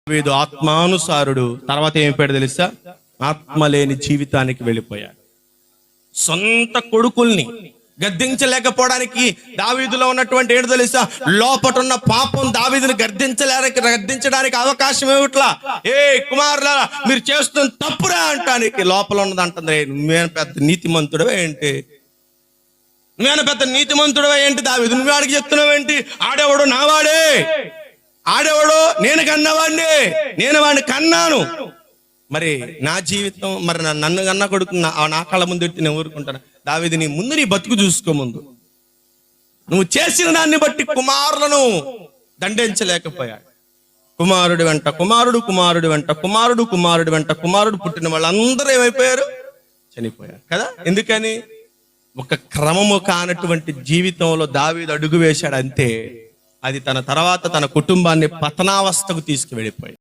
దావీదు ఆత్మానుసారుడు. తర్వాత ఏమైపోయాడు తెలుసా? ఆత్మ లేని జీవితానికి వెళ్ళిపోయాడు. సొంత కొడుకుల్ని గద్దించలేకపోవడానికి దావీదులో ఉన్నటువంటి ఏంటో తెలుసా? లోపటున్న పాపం దావీదుని గద్దించడానికి అవకాశం ఇవ్వట్లా. ఏ కుమారులా, మీరు చేస్తున్న తప్పురా అంటానికి లోపల ఉన్నది అంటుంది, నువ్వేనా పెద్ద నీతిమంతుడవే ఏంటి, నువ్వేనా పెద్ద నీతిమంతుడవే ఏంటి దావీదు, నువ్వు వాడికి చెప్తున్నావు ఏంటి? ఆడేవాడు నావాడే, ఆడేవాడు నేను కన్నవాడిని, నేను వాడిని కన్నాను. మరి నా జీవితం, మరి నన్ను కన్నా కొడుకు నా కళ్ళ ముందు పెట్టి నేను ఊరుకుంటాను? దావీదు, నీ ముందు నీ బతుకు చూసుకో. ముందు నువ్వు చేసిన దాన్ని బట్టి కుమారులను దండించలేకపోయాడు. కుమారుడి వెంట కుమారుడు, కుమారుడి వెంట కుమారుడు, కుమారుడి వెంట కుమారుడు పుట్టిన వాళ్ళందరూ ఏమైపోయారు? చనిపోయారు కదా. ఎందుకని? ఒక క్రమము కానటువంటి జీవితంలో దావీదు అడుగు వేశాడు అంతే. అది తన తర్వాత తన కుటుంబాన్ని పతనావస్థకు తీసుకువెళ్ళిపోయింది.